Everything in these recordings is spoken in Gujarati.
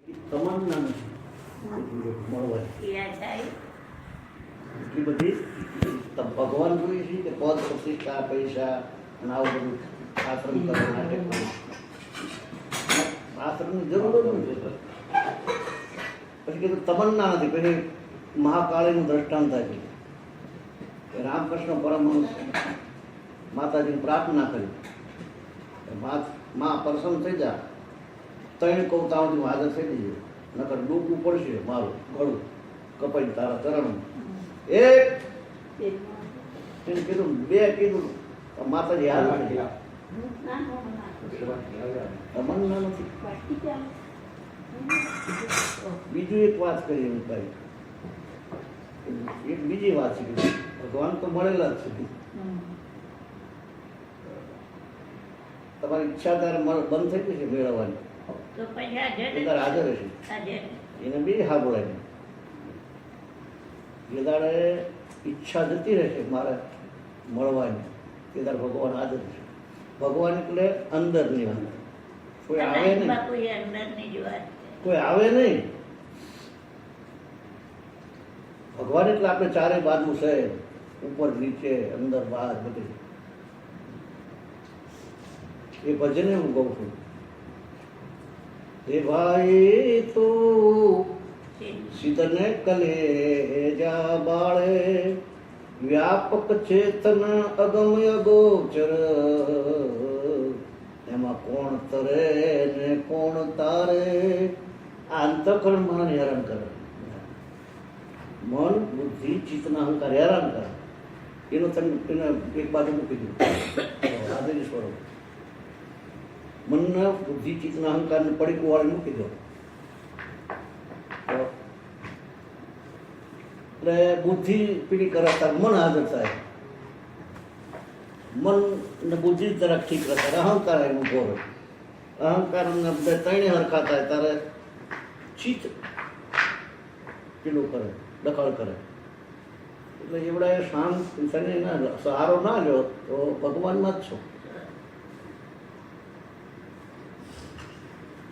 તમન્ના નથી મળવાની એટલી બધી ભગવાન જોઈએ છે કે પદ પ્રતિષ્ઠા પૈસા અને આવું બધું આશ્રમ કરવા માટે આશ્રમની જરૂર જ નથી. પછી કીધું તમન્ના નથી. પછી મહાકાળીનું દ્રષ્ટાંત આપ્યું કે રામકૃષ્ણ પરમહંસ માતાજીને પ્રાર્થના કરી માં પ્રસન્ન થઈ જા, 3 કૌતાઓથી હાજર થઈ જઈએ, નકર ડૂબવું પડશે મારું ગળું કપાઈ તારા ચરણ. એક એને કીધું, 2 કીધું, માતાજી હાજર થઈ ગયા. તમન્ના નથી. બીજું એક વાત કરી એમ ભાઈ, એક બીજી વાત છે, ભગવાન તો મળેલા જ છે. તમારી ઈચ્છા ત્યારે બંધ થઈ ગઈ છે મેળવવાની, ત્યારે હાજર હશે. એને બી હા બોલાય. જે દાડે ઈચ્છા જતી રહેશે મારે મળવાની, તે દાડે ભગવાન હાજર છે. ભગવાન એટલે અંદરની વાત, કોઈ આવે નહીં, કોઈ આવે નહીં. ભગવાન એટલે આપણે ચારે બાજુ છે, ઉપર નીચે અંદર બહાર બધી. એ ભજન હું કહું છું, હે ભાઈ તું સિદ્ધને કલેજા બાળે, વ્યાપક ચેતન અગમ અગોચર, એમાં કોણ તરે ને કોણ તારે. આ અંતઃકરણ મન હેરાન કરે, મન બુદ્ધિ ચિત્તના અહંકાર હેરાન કરે. એનો તમે એક બાજુ મૂકી દીધું આદરી સ્વરૂપ. મનના બુદ્ધિ ચિત્તના અહંકારને પડીકું વાળી મૂકી દો એટલે બુદ્ધિ પીડી કરે ત્યારે મન હાજર થાય. મન ને બુદ્ધિ તરફ ઠીક રહે ત્યારે અહંકાર એમ ઉભો રહે. અહંકાર ને 3 હરખા થાય ત્યારે ચિત્ત પીડું કરે, દખલ કરે. એટલે એવડા શાંત થઈને સહારો ના લ્યો તો ભગવાનમાં જ છો.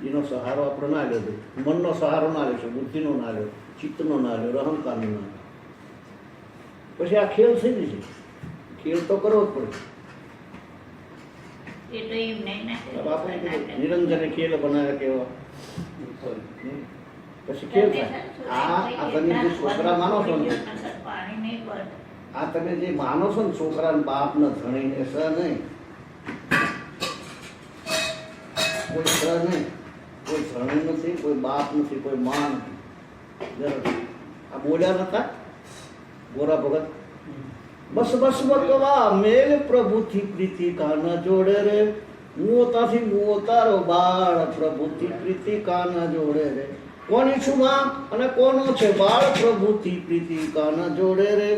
એનો સહારો આપણે ના લેજો, મનનો સહારો ના લેશો, બુદ્ધિનો ના લ્યો, ચિત્તનો ના લ્યો, અહંકારનો ના લ્યો, પછી આ ખેલ થઈ જશે. ખેલ તો કરવો જ પડે. નિરંજને ખેલ બનાવ્યા કેવા, પછી ખેલ થાય. આ તમે જે છોકરા માનો છો ને, આ તમે જે માનો છો ને છોકરા ને બાપ ને ધણીને સ નહીં, કોઈ સ નહીં, કોઈ ધણી નથી, કોઈ બાપ નથી, કોઈ મા નથી. આ બોલ્યા નતા ગોરા ભગત, બસ બસ બકવા મેલ પ્રભુથી પ્રીતિ કાના જોડે રે, મોતાથી મોતારો બાળ પ્રભુથી પ્રીતિ કાના જોડે રે. કોની છું માં અને કોનો છે બાળ પ્રભુથી પ્રીતિ કાના જોડે રે.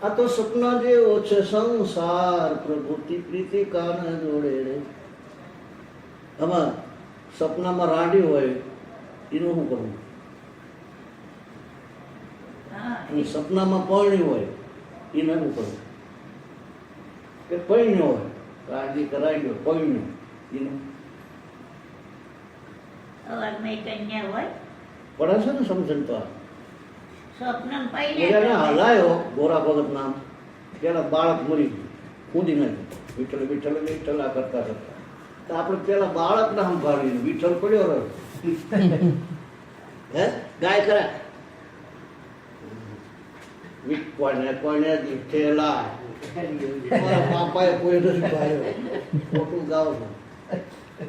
આ તો સપના જેવો છે સંસાર પ્રભુથી પ્રીતિ કાના જોડે રે. આમાં સપનામાં રાંડી હોય એનું શું કરવું? સપનામાં પરણ્યું હોય એને શું કરવું? કે પરણ્યો હોય રાજી કરાઈ ગયો પરણ્યો એનું પડે છે ને સમજણ. તો હલાયો ગોરા ભગત નામ, પેલા બાળક મરી ગયું, કૂદી નાખ્યું, વિઠ્ઠલ વિઠ્ઠલ વિઠ્ઠલા કરતા કરતા. તો આપણે પેલા બાળક ના સંભાળીને વિઠ્ઠલ પડ્યો રહ્યો. હે ગાય ખરા કોઈને કોઈને દીઠેલા પાપાએ કોઈ નથી ભાડ્યો, ખોટું ગાવ છો.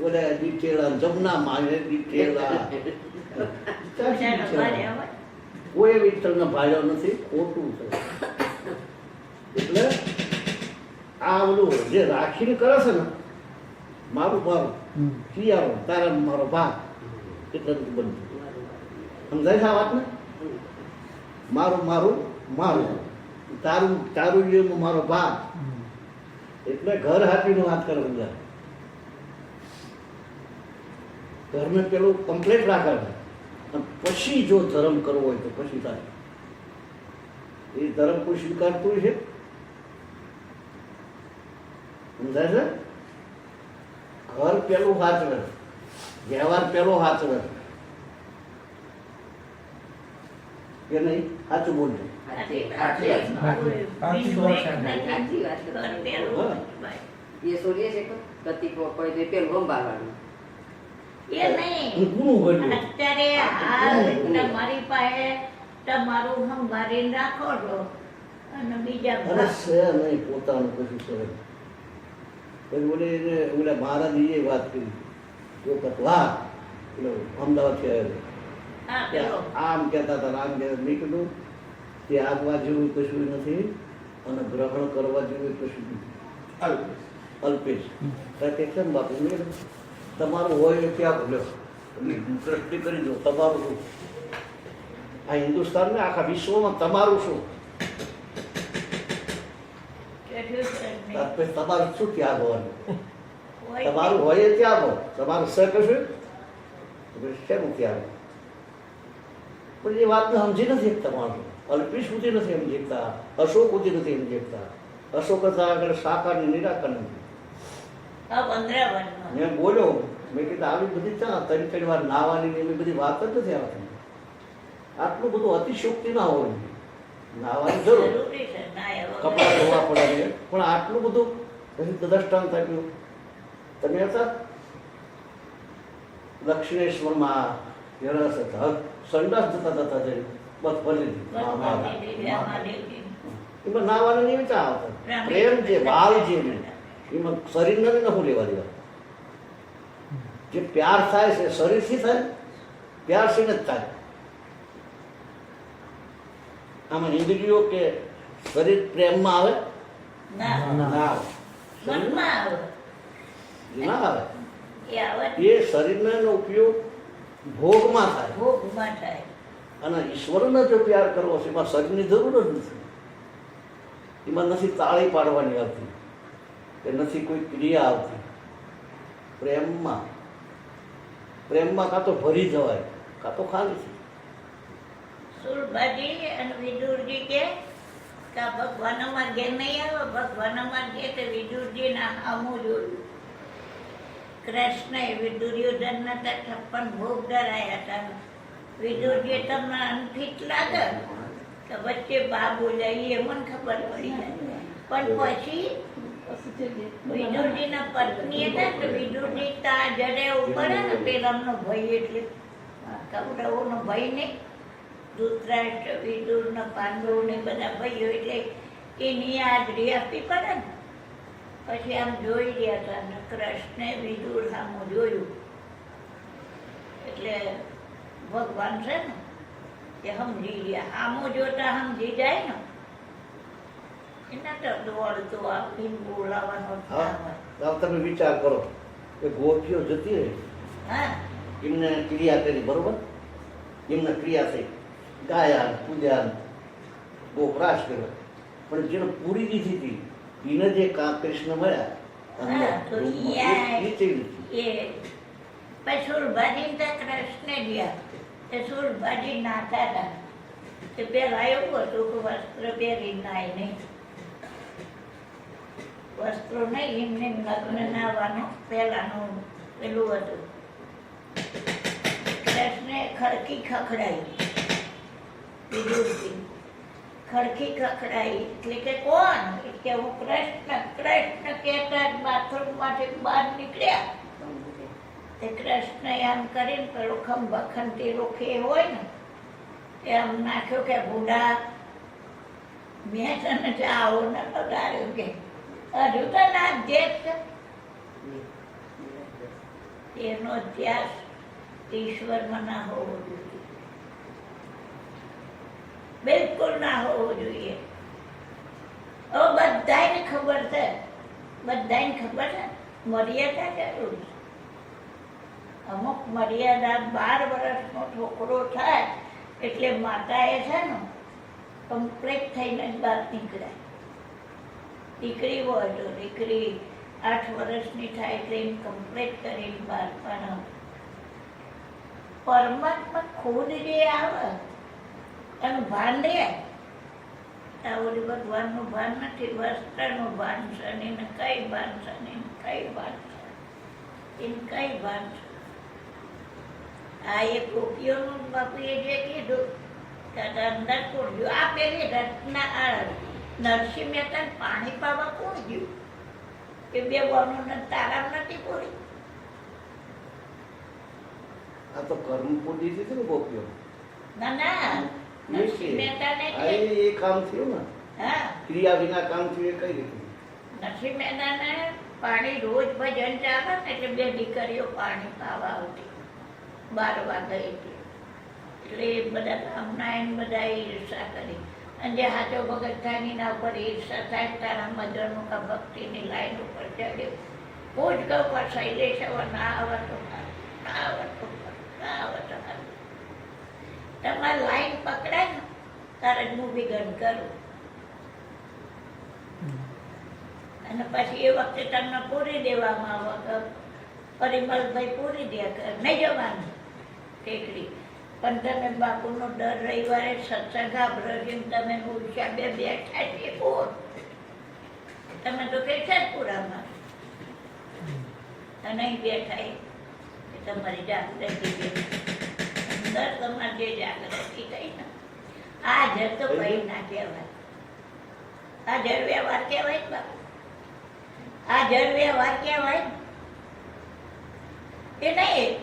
બોલે દીઠેલા જમના માને દીઠેલા, કોઈ વિઠ્ઠલ ને ભાડ્યો નથી, ખોટું છે. એટલે આ બધું જે રાખીને કરે છે ને, મારું મારું કિયારો તારા મારો ભાગ, એટલે બનતું. સમજાય છે આ વાત ને? મારું મારું મારું, તારું તારું જેવું મારો ભાગ. એટલે ઘર હાથીની વાત કરે બધા. ઘરને પેલું કમ્પ્લીટ રાખે, પછી જો ધર્મ કરવો હોય તો પછી થાય. એ ધર્મ કોઈ સ્વીકારતું છે? સમજાય છે? ઘર પેલું હાચવે, વ્યવહાર પેલો હાચવે, કે નહીં? સાચું બોલજો. સાચી વાત છે. એ સોરીએ છે તો ગતિ કોઈ દે પેલું ગંભાવાનું એ નહીં. હું કોનું બોલ્યું? અત્યારે હાલ તમારી પાસે તમારું સંભાળીને રાખો છો અને બીજા અરે છે નહીં પોતાનું કશું છે. પછી બોલે એને ઓલા મહારાજીએ વાત કરી વખત વાત પેલો અમદાવાદથી આવેલો. હા પેલો આમ કહેતા હતા આમ કહેતા. મેં કીધું ત્યાગવા જેવું કશું નથી અને ગ્રહણ કરવા જેવું કશું નથી. અલ્પેશ કે કેમ બાપુ? મેં કીધું તમારું હોય એ ક્યાં ભૂલ્યો દ્રષ્ટિ કરી દો. તમારું શું આ હિન્દુસ્તાન ને આખા વિશ્વમાં તમારું શું? તમારું શું ત્યાગ હોવાનું? તમારું હોય એ ત્યાગો. તમારું સ કશું શેનું ત્યાગ? પણ એ વાતને સમજી નથી શકતા માણસો. અલ્પેશ સુધી નથી સમજી શકતા, અશોક સુધી નથી સમજી શકતા. અશોક હતા આગળ સાકારની નિરાકાર નથી. મેં બોલ્યો, મેં કીધું આવી બધી ચા ત્રણ વાર નાવાની એવી બધી વાત જ નથી આવતી. આટલું બધું અતિશોક્તિ ના હોય. નાવાની જરૂર, કપડા ધોવા પડે, પણ આટલું બધું પછી દ્રષ્ટાંત આપ્યું. તમે હતા દક્ષિણેશ્વરમાં રસ હતા, સંડાસ જતા જતા જઈ બસ ભરી એમાં નાવાની નહીં ચા આવતા. પ્રેમ જે ભાવ જે એમાં શરીરને નહોતું લેવા દેવા. જે પ્યાર થાય છે શરીરથી થાય, પ્યાર થી જ થાય. આમાં ઇન્દ્રિયો કે શરીર પ્રેમમાં આવે ના આવે, ના આવે. એ શરીરનો ઉપયોગ ભોગમાં થાય. અને ઈશ્વરનો જો પ્યાર કરવો છે એમાં શરીરની જરૂર જ નથી. એમાં નથી તાળી પાડવાની આવતી કે નથી કોઈ ક્રિયા આવતી. પ્રેમમાં કાં તો ભરી જવાય કાં તો ખાલી છે. સુરભાજી અને વિદુરજી કે ભગવાન અમાર ઘેર નહીં આવે, ભગવાન અમાર ઘેર તે વિદુરજી ના આમું જોયું. કૃષ્ણએ વિદુર્યોધન ના 56 ભોગ ધરાયા હતા. વિદુરજી તમને અનફિટ લાગે કે વચ્ચે બાબુ લઈએ મને ખબર પડી જાય. પણ પછી વિદુરજી ના પત્ની હતા તો વિદુરજી તા જડે ઉપર ને પેલાનો ભય એટલે કૌરવોનો ભય નહીં, ધૃતરાષ્ટ્ર વિદુર ને પાંડવો ને બધા ભાઈઓ એટલે એની હાજરી આપવી પડે ને. પછી આમ જોઈ રહ્યા હતા ને કૃષ્ણે વિદુર સામું જોયું એટલે ભગવાન છે ને એ સમજી ગયા. આમું જોતા સમજી જાય ને એના તો દોડતો આપીને બોલાવાનો તમે વિચાર કરો કે ગોપીઓ જતી રહી, એમને ક્રિયા કરી, બરોબર? એમને ક્રિયા થઈ, ગાયા પૂજ્યા ગોપરાશ કર્યો, પણ જેને પૂરી દીધી હતી એને જે કૃષ્ણ મળ્યા સુરભાજી કૃષ્ણ ગયા. સુરભાજી નાતા હતા તે પેલા એવું હતું કે વસ્ત્ર પહેરી નાય નહીં, વસ્ત્રો નહીં, એમને લગ્ન નાવાનું પહેલાનું પેલું હતું. કૃષ્ણે ખડકી ખખડાઈ, વિદુરજી ખડકી ખખડાઈ એટલે કે કોણ? કે હું કૃષ્ણ. કૃષ્ણ કહેતા બાથરૂમ માંથી બહાર નીકળ્યા તે કૃષ્ણ એમ કરીને પેલો ખંભા ખંતી રોખે હોય ને એમ નાખ્યો કે બુડા મેં તને આવો ન લગાડ્યો કે હજુ તો ના જે એનો અભ્યાસ ઈશ્વરમાં ના હોવો જોઈએ, બિલકુલ ના હોવો જોઈએ. હવે બધાને ખબર છે, બધાને ખબર છે મર્યાદા જરૂર છે. અમુક મર્યાદા 12 વર્ષનો છોકરો થાય એટલે માતાએ છે ને કમ્પ્લીટ થઈને જ બહાર નીકળાય. દીકરી હોય તો દીકરી 8 વર્ષની થાય એટલે એમ કમ્પ્લીટ કરીને બહાર. પણ પરમાત્મા ખુદ જે આવે એનું ભાન રહે. ઓલી ભગવાનનું ભાન નથી, વસ્ત્રનું ભાન છે ને કઈ ભાન છે ને કઈ ભાન છે, એને કઈ ભાન છે. આ એક ગોપીઓનું બાપુએ જે કીધું ત્યારે અંદર કોણ ગયું? આ પેલી રત્ના નરસિંહ મહેતાને પાણી પાવા કોણ ગયું? કે બે બહેનોને તારામ નથી પૂરી? આ તો કર્મ પૂરી દીધી ને ગોપીઓ. ના ના, નરસિંહ મહેતાને આ એ કામ થયું ને, હા, ક્રિયા વિના કામ થયું એ કઈ રીતે? નરસિંહ મહેતાને પાણી રોજ ભજન ચાલે ને એટલે બે દીકરીઓ પાણી પાવા આવતી 12 વાગે એટલે એ બધા ગામના એને બધા ઈર્ષા કરી. અને જે હાચો ભગત થાય ને એના ઉપર ઈર્ષા થાય, તારા મધરનું કા ભક્તિની લાઈન ઉપર ચડ્યો. હું જ કહું પણ શૈલેષ હવે ના આવે તો સારું, ના આવે તો સારું, ના આવે તો સારું. તમારે લાઈન પકડાય ને તારે જ હું વિઘન કરું. અને પછી એ વખતે તમને પૂરી દેવામાં આવે, પરિમલભાઈ પૂરી દે, નહીં જવાનું ટેકરી. પણ તમે બાપુનો દર રવિવારે સત્સંગ આભ્રજીને તમે ઉષા બે બેઠા છીએ કોણ? તમે તો કેશરપુરામાં અને અહીં બેઠા એ તમારી જાગૃતિ અંદર તમારી જે જાગૃતિ થઈ ને, આ જર તો કઈ ના કહેવાય. આ જર વ્યવહાર કહેવાય ને બાપુ, આ જર વ્યવહાર કહેવાય ને. એ નહીં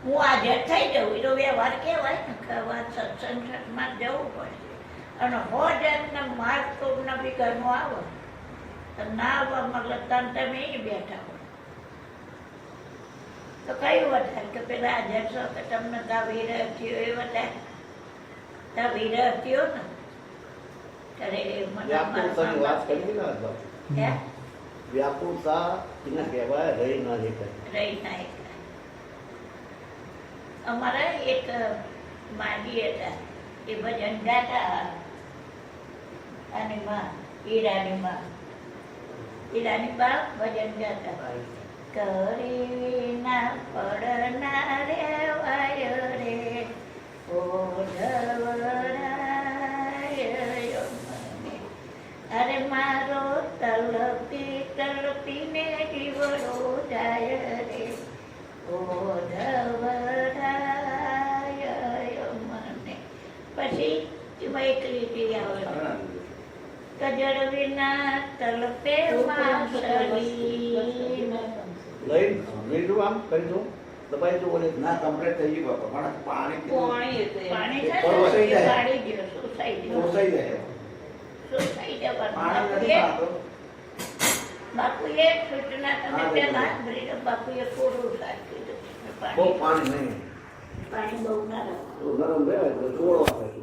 હું હાજર થઈ જવું એનો વ્યવહાર કહેવાય ને. ખવા સત્સંગ સત્સંગમાં જવું પડશે. અને હો જાતના માર્ગ તો બી ઘરનું આવે તો ના આવવા મતલબ તમે અહીં બેઠા હો તો કયું વધારે કે પેલા હાજર છો કે તમને ત્યાં વિરહતીઓ એ વધારે? ત્યાં વિરહતીઓ ને ત્યારે વ્યાકુળતાની વાત કરી ને બાપુ. હે વ્યાકુળતા એને કહેવાય રહી ના દેખાય. રહી ના એકાય. અમારા એક માજી હતા એ ભજન ગાતા આની માં હીરાની માં ભજન ગાતા. કરી ના પડના રે વાય રે ઓઢવરાય મને. અરે મારો તલપી તલપીને જીવડો જાય રે ઓઢવરાય મને. પછી એમાં એક લીટી આવે, કજળ વિના તલપે વાસળી. લઈ દઉં આમ કરી દઉં દબાઈ દઉં ઓલે. ના કમ્પ્લીટ થઈ ગયું બાપા, પણ પાણી પાણી શોષાઈ જાય. કાઢી દો, શોષાઈ દો, શોષાઈ જાય. શોષાઈ જવાનું. પાણી નથી પાતો. બાપુએ સૂચના તમે પહેલા સાંભળી લો. બાપુએ કોરું સાચી બહુ પાણી નહીં, પાણી બહુ ના રાખો. નરમ રહે એટલે ચોળો આપે છે.